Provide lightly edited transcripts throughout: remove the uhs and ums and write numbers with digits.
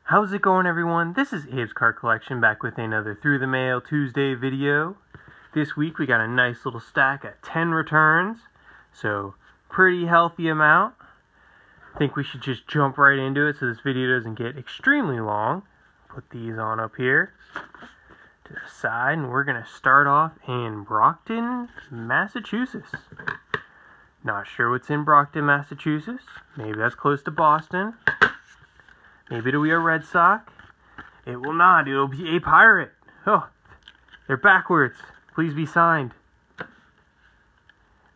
How's it going, everyone? This is Abe's Card Collection back with another Through the Mail Tuesday video. This week we got a nice little stack of 10 returns, so pretty healthy amount. I think we should just jump right into it so this video doesn't get extremely long. Put these on up here to the side, and we're going to start off in Brockton, Massachusetts. Not sure what's in Brockton, Massachusetts. Maybe that's close to Boston. Maybe it'll be a Red Sox. It will not. It'll be a Pirate. Oh, they're backwards. Please be signed.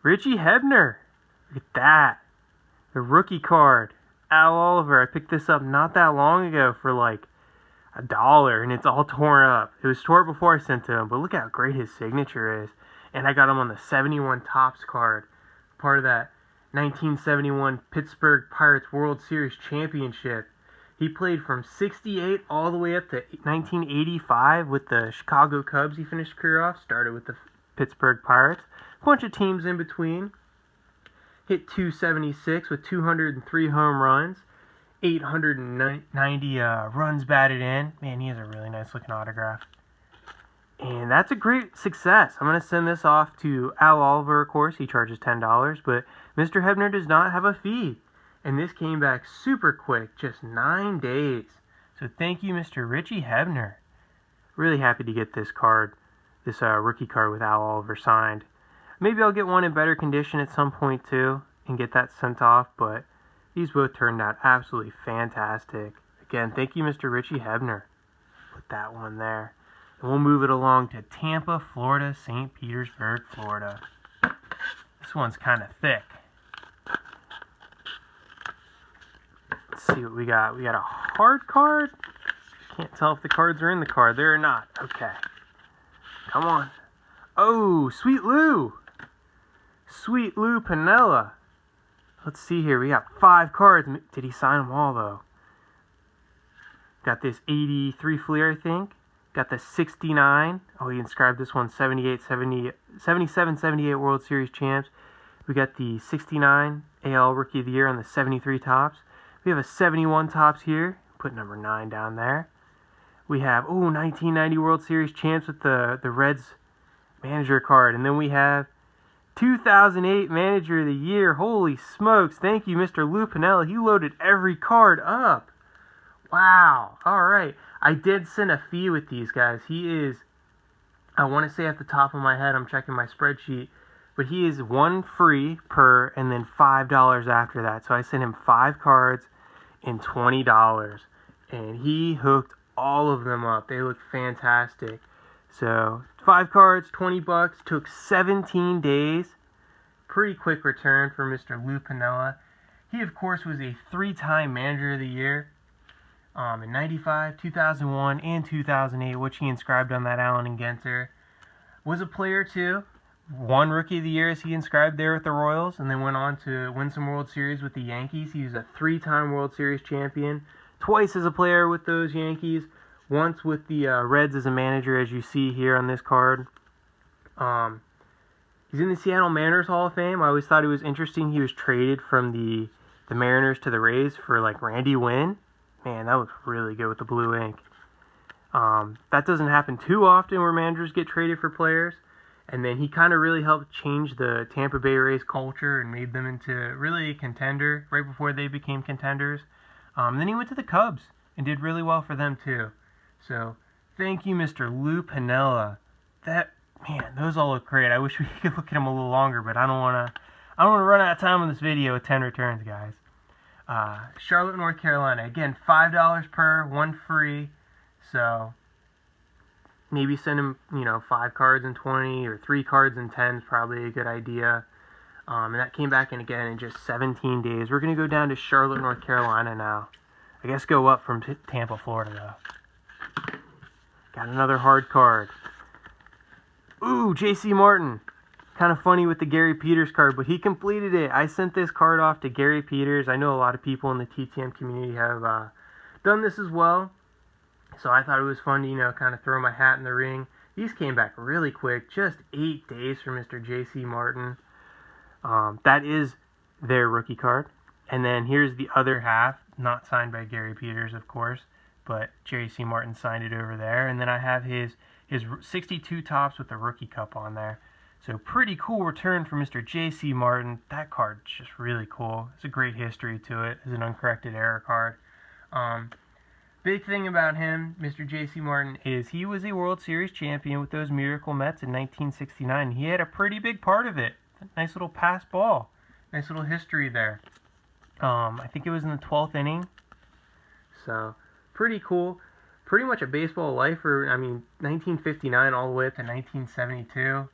Richie Hebner. Look at that. The rookie card. Al Oliver. I picked this up not that long ago for like $1, and it's all torn up. It was torn before I sent it to him, but look how great his signature is. And I got him on the 71 Topps card. Part of that 1971 Pittsburgh Pirates World Series Championship. He played from 68 all the way up to 1985 with the Chicago Cubs. He finished his career off. Started with the Pittsburgh Pirates. A bunch of teams in between. Hit .276 with 203 home runs. 890 runs batted in. Man, he has a really nice looking autograph. And that's a great success. I'm going to send this off to Al Oliver, of course. He charges $10. But Mr. Hebner does not have a fee. And this came back super quick, just 9 days. So thank you, Mr. Richie Hebner. Really happy to get this card, this rookie card with Al Oliver signed. Maybe I'll get one in better condition at some point too, and get that sent off. But these both turned out absolutely fantastic. Again, thank you, Mr. Richie Hebner. Put that one there. And we'll move it along to Tampa, Florida, St. Petersburg, Florida. This one's kind of thick. Let's see what we got. We got a hard card. Can't tell if the cards are in the card. They're not. Okay. Come on. Oh, Sweet Lou. Sweet Lou Panella. Let's see here. We got 5 cards. Did he sign them all, though? Got this 83 Fleer, I think. Got the 69. Oh, he inscribed this one. 77-78 World Series champs. We got the 69 AL Rookie of the Year on the 73 Topps. We have a 71 Topps here. Put number 9 down there. We have, 1990 World Series champs with the Reds manager card. And then we have 2008 Manager of the Year. Holy smokes. Thank you, Mr. Lou Panella. He loaded every card up. Wow. All right. I did send a fee with these guys. He is, I want to say at the top of my head, I'm checking my spreadsheet, but he is 1 free per and then $5 after that. So I sent him 5 cards and $20. And he hooked all of them up. They look fantastic. So 5 cards, $20. Took 17 days. Pretty quick return for Mr. Lou Panella. He, of course, was a 3-time Manager of the Year. In 95, 2001, and 2008, which he inscribed on that Allen and Genter. Was a player too. 1 Rookie of the Year as he inscribed there with the Royals, and then went on to win some World Series with the Yankees. He was a 3-time World Series champion, twice as a player with those Yankees, once with the Reds as a manager, as you see here on this card. He's in the Seattle Mariners Hall of Fame. I always thought it was interesting. He was traded from the Mariners to the Rays for like Randy Winn. Man, that looks really good with the blue ink. That doesn't happen too often where managers get traded for players. And then he kind of really helped change the Tampa Bay Rays culture and made them into really a contender right before they became contenders. Then he went to the Cubs and did really well for them too. So thank you, Mr. Lou Panella. Man, those all look great. I wish we could look at them a little longer, but I don't want to run out of time on this video with 10 returns, guys. Charlotte, North Carolina. Again, $5 per, 1 free. So maybe send him, 5 cards and 20 or 3 cards and 10 is probably a good idea. And that came back in again in just 17 days. We're going to go down to Charlotte, North Carolina now. I guess go up from Tampa, Florida, though. Got another hard card. Ooh, J.C. Martin. Kind of funny with the Gary Peters card, but he completed it. I sent this card off to Gary Peters. I know a lot of people in the TTM community have done this as well. So I thought it was fun to, kind of throw my hat in the ring. These came back really quick. Just 8 days for Mr. J.C. Martin. That is their rookie card. And then here's the other half, not signed by Gary Peters, of course. but Jerry C. Martin signed it over there. And then I have his 62 tops with the rookie cup on there. So pretty cool return for Mr. J.C. Martin. That card's just really cool. It's a great history to it. It's an uncorrected error card. Big thing about him, Mr. J.C. Martin, is he was a World Series champion with those Miracle Mets in 1969. He had a pretty big part of it. Nice little pass ball. Nice little history there. I think it was in the 12th inning. So, pretty cool. Pretty much a baseball lifer. I mean, 1959 all the way up to 1972.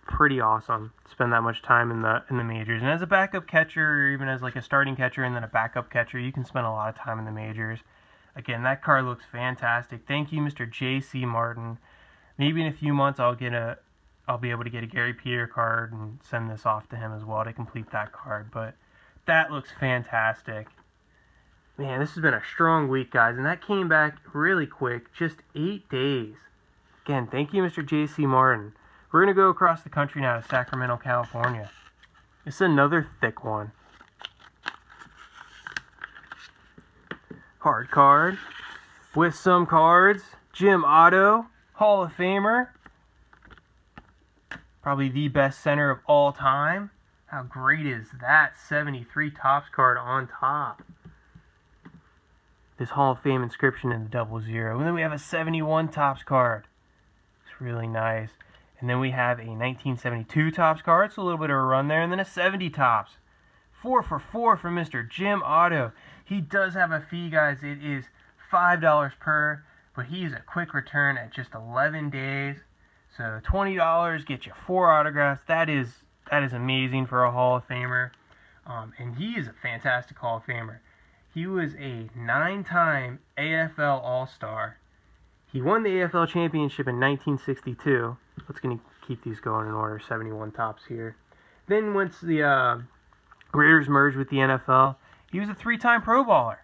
Pretty awesome to spend that much time in the majors. And as a backup catcher, or even as like a starting catcher and then a backup catcher, you can spend a lot of time in the majors. Again, that card looks fantastic. Thank you, Mr. J.C. Martin. Maybe in a few months I'll be able to get a Gary Peter card and send this off to him as well to complete that card. But that looks fantastic. Man, this has been a strong week, guys, and that came back really quick. Just 8 days. Again, thank you, Mr. J.C. Martin. We're going to go across the country now to Sacramento, California. This is another thick one. Hard card. With some cards. Jim Otto, Hall of Famer. Probably the best center of all time. How great is that 73 Topps card on top? This Hall of Fame inscription in the 00. And then we have a 71 Topps card. It's really nice. And then we have a 1972 Topps card, so a little bit of a run there. And then a 70 Topps. 4 for 4 from Mr. Jim Otto. He does have a fee, guys. It is $5 per, but he's a quick return at just 11 days. So $20 gets you 4 autographs. That is amazing for a Hall of Famer. And he is a fantastic Hall of Famer. He was a 9-time AFL All-Star. He won the AFL Championship in 1962. Let's going to keep these going in order. 71 Topps here. Then once the Raiders merged with the NFL, he was a 3-time Pro Bowler.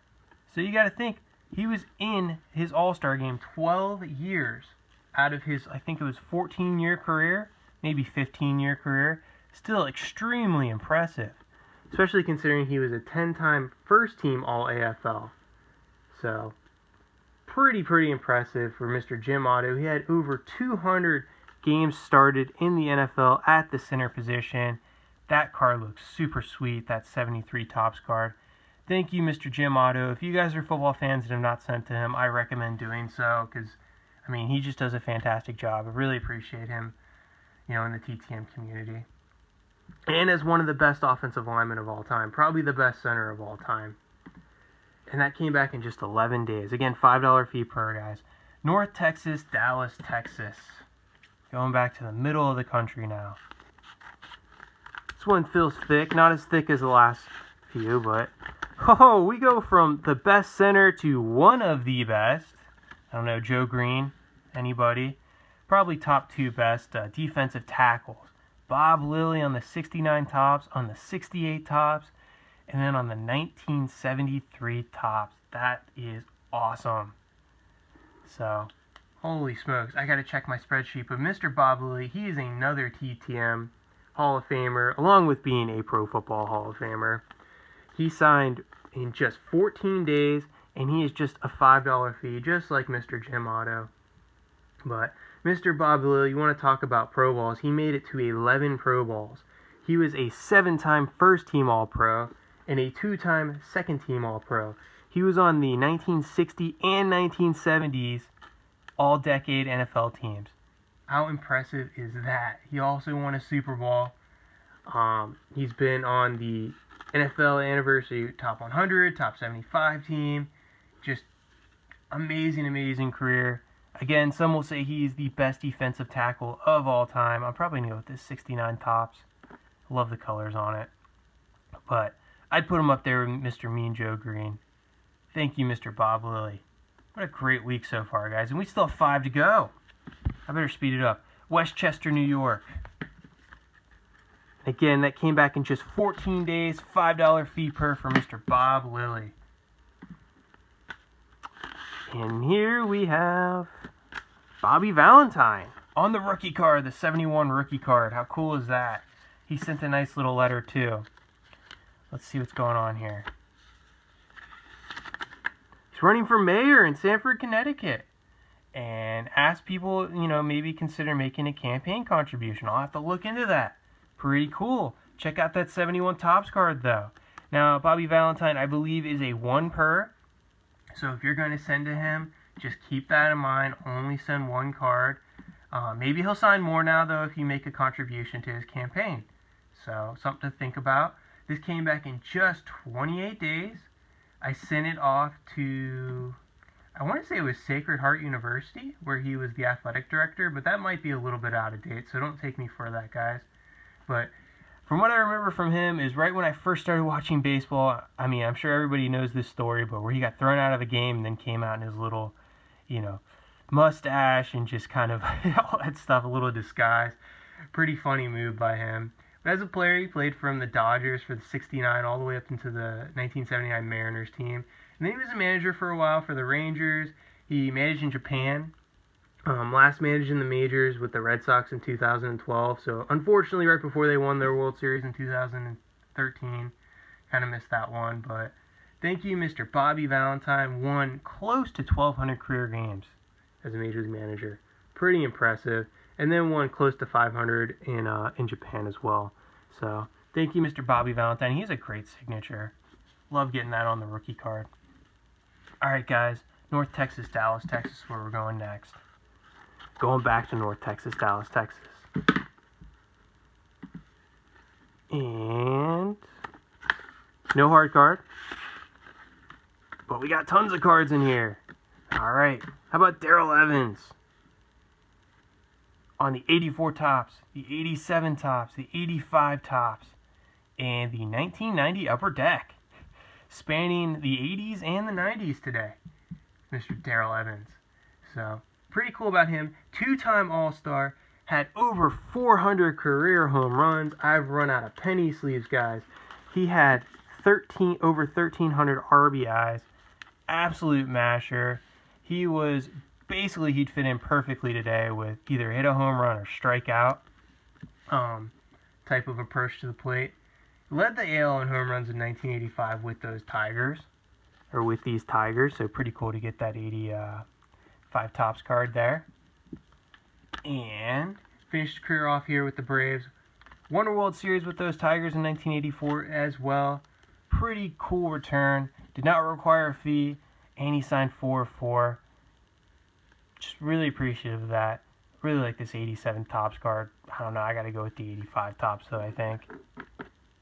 So you got to think, he was in his All-Star game 12 years out of his, I think it was 14-year career, maybe 15-year career. Still extremely impressive, especially considering he was a 10-time first-team All-AFL. So, pretty impressive for Mr. Jim Otto. He had over 200 games started in the NFL at the center position. That card looks super sweet, that 73 Topps card. Thank you, Mr. Jim Otto. If you guys are football fans and have not sent to him, I recommend doing so because, I mean, he just does a fantastic job. I really appreciate him, in the TTM community. And as one of the best offensive linemen of all time, probably the best center of all time. And that came back in just 11 days. Again, $5 fee per, guys. North Texas, Dallas, Texas. Going back to the middle of the country now. This one feels thick. Not as thick as the last few, but... Oh, we go from the best center to one of the best. I don't know, Joe Green, anybody? Probably top 2 best defensive tackles. Bob Lilly on the 69 Topps, on the 68 Topps, and then on the 1973 Topps. That is awesome. So, holy smokes, I got to check my spreadsheet. But Mr. Bob Lilly, he is another TTM Hall of Famer, along with being a Pro Football Hall of Famer. He signed in just 14 days, and he is just a $5 fee, just like Mr. Jim Otto. But Mr. Bob Lilly, you want to talk about Pro Bowls, he made it to 11 Pro Bowls. He was a 7-time first-team All-Pro and a 2-time second-team All-Pro. He was on the 1960 and 1970s All-Decade NFL teams. How impressive is that? He also won a Super Bowl. He's been on the NFL Anniversary Top 100, Top 75 team. Just amazing career. Again, some will say he's the best defensive tackle of all time. I'm probably going to go with this 69 Topps. Love the colors on it. But I'd put him up there with Mr. Mean Joe Green. Thank you, Mr. Bob Lilly. What a great week so far, guys. And we still have 5 to go. I better speed it up. Westchester, New York. Again, that came back in just 14 days. $5 fee per for Mr. Bob Lilly. And here we have Bobby Valentine on the rookie card, the 71 rookie card. How cool is that? He sent a nice little letter too. Let's see what's going on here. He's running for mayor in Sanford, Connecticut. And asked people, maybe consider making a campaign contribution. I'll have to look into that. Pretty cool. Check out that 71 Topps card, though. Now, Bobby Valentine, I believe, is a 1 per. So if you're going to send to him, just keep that in mind. Only send 1 card. Maybe he'll sign more now, though, if you make a contribution to his campaign. So, something to think about. This came back in just 28 days. I sent it off to, I want to say it was Sacred Heart University, where he was the athletic director, but that might be a little bit out of date, so don't take me for that, guys. But from what I remember from him is right when I first started watching baseball, I mean, I'm sure everybody knows this story, but where he got thrown out of the game and then came out in his little, mustache and just kind of all that stuff, a little disguise. Pretty funny move by him. But as a player, he played from the Dodgers for the 69 all the way up into the 1979 Mariners team. And then he was a manager for a while for the Rangers. He managed in Japan. Last managed in the majors with the Red Sox in 2012. So unfortunately, right before they won their World Series in 2013, kind of missed that one. But thank you, Mr. Bobby Valentine. Won close to 1,200 career games as a major league manager. Pretty impressive. And then won close to 500 in Japan as well. So thank you, Mr. Bobby Valentine. He has a great signature. Love getting that on the rookie card. All right, guys. North Texas, Dallas, Texas, where we're going next. Going back to North Texas, Dallas, Texas. And no hard card. But we got tons of cards in here. All right. How about Daryl Evans? On the 84 Topps, the 87 Topps, the 85 Topps, and the 1990 Upper Deck. Spanning the 80s and the 90s today. Mr. Daryl Evans. So, pretty cool about him. 2-time All-Star. Had over 400 career home runs. I've run out of penny sleeves, guys. He had over 1,300 RBIs. Absolute masher. He was basically, he'd fit in perfectly today with either hit a home run or strike out type of approach to the plate. Led the AL in home runs in 1985 with those Tigers, or with these Tigers, so pretty cool to get that 85 Topps card there. And finished his career off here with the Braves. Won a World Series with those Tigers in 1984 as well. Pretty cool return. Did not require a fee, and he signed 4-4. Just really appreciative of that. Really like this 87 Topps card. I don't know, I gotta go with the 85 Topps though, I think.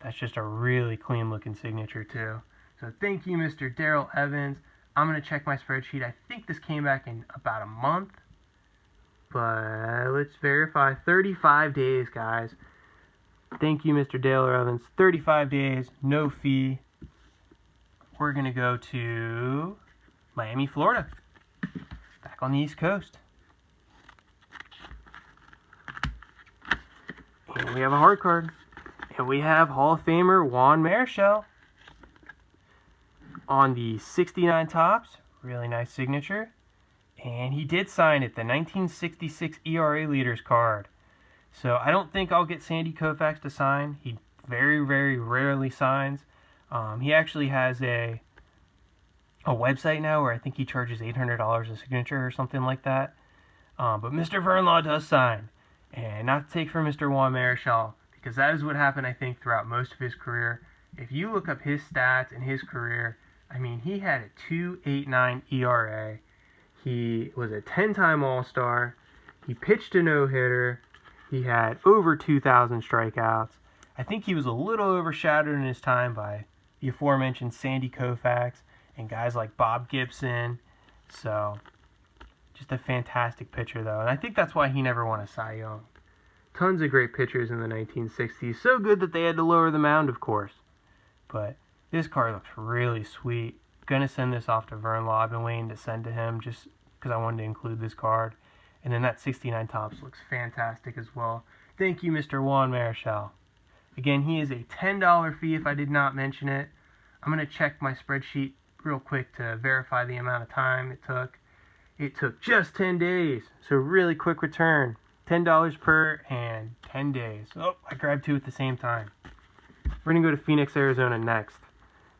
That's just a really clean looking signature too. So thank you, Mr. Daryl Evans. I'm gonna check my spreadsheet. I think this came back in about a month. But let's verify. 35 days, guys. Thank you, Mr. Daryl Evans. 35 days, no fee. We're gonna go to Miami, Florida. Back on the East Coast. And we have a hard card. And we have Hall of Famer Juan Marichal on the 69 Topps. Really nice signature. And he did sign it, the 1966 ERA Leaders card. So I don't think I'll get Sandy Koufax to sign. He very, very rarely signs. He actually has a website now where I think he charges $800 a signature or something like that. But Mr. Vernlaw does sign. And not to take from Mr. Juan Marichal, because that is what happened, I think, throughout most of his career. If you look up his stats in his career, I mean, he had a 2.89 ERA. He was a 10-time All-Star. He pitched a no-hitter. He had over 2,000 strikeouts. I think he was a little overshadowed in his time by the aforementioned Sandy Koufax and guys like Bob Gibson. So, just a fantastic pitcher, though. And I think that's why he never won a Cy Young. Tons of great pitchers in the 1960s. So good that they had to lower the mound, of course. But this card looks really sweet. Gonna send this off to Vernlaw. I've been waiting to send to him just because I wanted to include this card. And then that 69 Topps looks fantastic as well. Thank you, Mr. Juan Marichal. Again, he is a $10 fee if I did not mention it. I'm going to check my spreadsheet real quick to verify the amount of time it took. It took just 10 days, so really quick return. $10 per and 10 days. Oh, I grabbed two at the same time. We're going to go to Phoenix, Arizona next.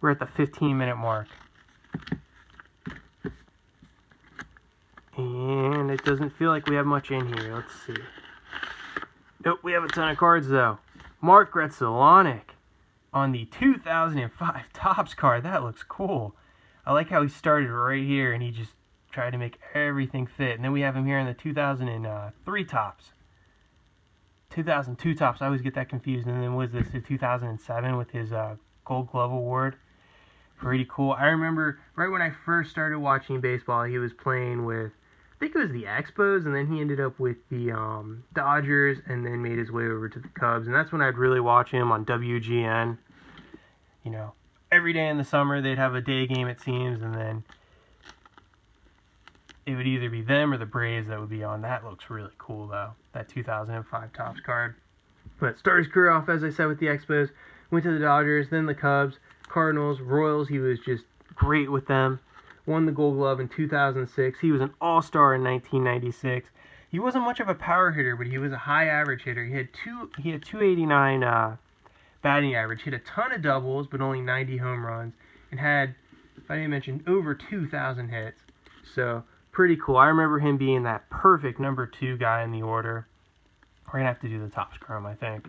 We're at the 15-minute mark. Doesn't feel like we have much in here. Let's see. Nope, we have a ton of cards, though. Mark Gretzelonic on the 2005 Topps card. That looks cool. I like how he started right here, and he just tried to make everything fit. And then we have him here in the 2003 Topps. 2002 Topps, I always get that confused. And then was this the 2007 with his Gold Glove Award? Pretty cool. I remember right when I first started watching baseball, he was playing with, I think it was the Expos, and then he ended up with the Dodgers, and then made his way over to the Cubs. And that's when I'd really watch him on WGN. You know, every day in the summer they'd have a day game, it seems, and then it would either be them or the Braves that would be on. That looks really cool, though, that 2005 Topps card. But started his career off, as I said, with the Expos, went to the Dodgers, then the Cubs, Cardinals, Royals. He was just great with them. Won the Gold Glove in 2006. He was an all-star in 1996. He wasn't much of a power hitter, but he was a high average hitter. He had 289 batting average. Hit a ton of doubles, but only 90 home runs, and had, if I didn't mention, over 2,000 hits. So pretty cool. I remember him being that perfect number 2 guy in the order. We're gonna have to do the Topps Chrome, I think.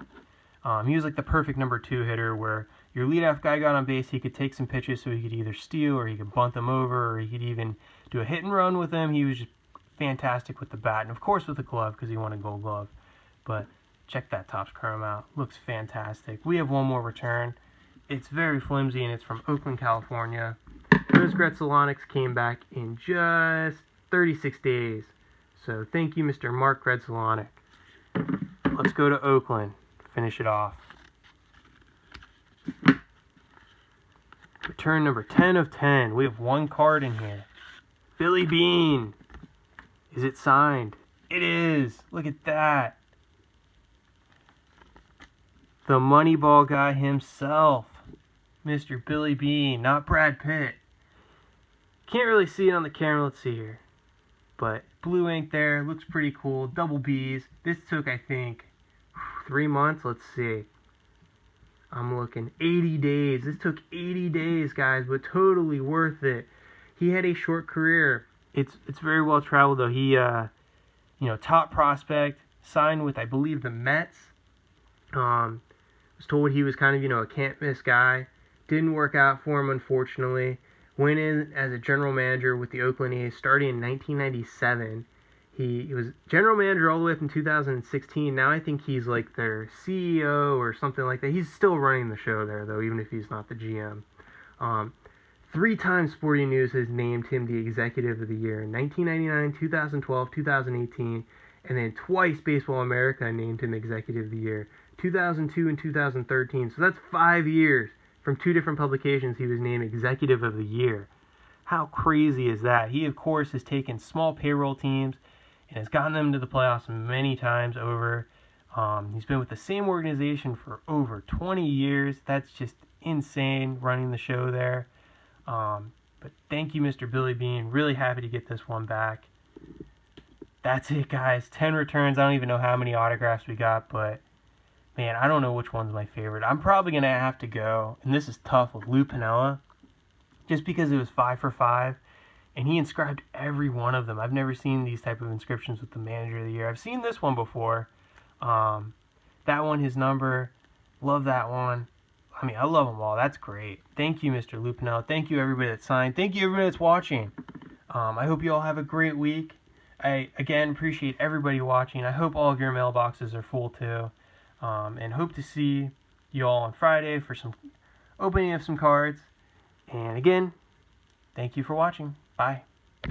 He was like the perfect number 2 hitter, where your leadoff guy got on base, he could take some pitches, so he could either steal, or he could bunt them over, or he could even do a hit and run with them. He was just fantastic with the bat, and of course with the glove, because he won a Gold Glove. But check that Topps Chrome out. Looks fantastic. We have one more return. It's very flimsy, and it's from Oakland, California. Those Gretzelonics came back in just 36 days. So thank you, Mr. Mark Gretzelonic. Let's go to Oakland. Finish it off. Return number 10 of 10. We have one card in here. Billy Beane. Is it signed? It is. Look at that. The Moneyball guy himself. Mr. Billy Beane, not Brad Pitt. Can't really see it on the camera. Let's see here. But blue ink there. Looks pretty cool. Double B's. This took, I think, 3 months. Let's see. I'm looking 80 days. This took 80 days, guys, but totally worth it. He had a short career. It's very well traveled, though. He, top prospect, signed with, I believe, the Mets. Was told he was kind of, a can't-miss guy. Didn't work out for him, unfortunately. Went in as a general manager with the Oakland A's starting in 1997. He was general manager all the way up in 2016. Now I think he's like their CEO or something like that. He's still running the show there, though, even if he's not the GM. 3 times Sporting News has named him the Executive of the Year in 1999, 2012, 2018, and then twice Baseball America named him Executive of the Year, 2002 and 2013. So that's 5 years from 2 different publications he was named Executive of the Year. How crazy is that? He, of course, has taken small payroll teams and has gotten them to the playoffs many times over. He's been with the same organization for over 20 years. That's just insane, running the show there. But thank you, Mr. Billy Beane. Really happy to get this one back. That's it, guys. 10 returns. I don't even know how many autographs we got, but man, I don't know which one's my favorite. I'm probably going to have to go, and this is tough, with Lou Panella, just because it was 5 for 5. And he inscribed every one of them. I've never seen these type of inscriptions with the Manager of the Year. I've seen this one before. That one, his number. Love that one. I mean, I love them all. That's great. Thank you, Mr. Lupinell. Thank you, everybody that signed. Thank you, everybody that's watching. I hope you all have a great week. I, again, appreciate everybody watching. I hope all of your mailboxes are full, too. And hope to see you all on Friday for some opening of some cards. And again, thank you for watching. Bye.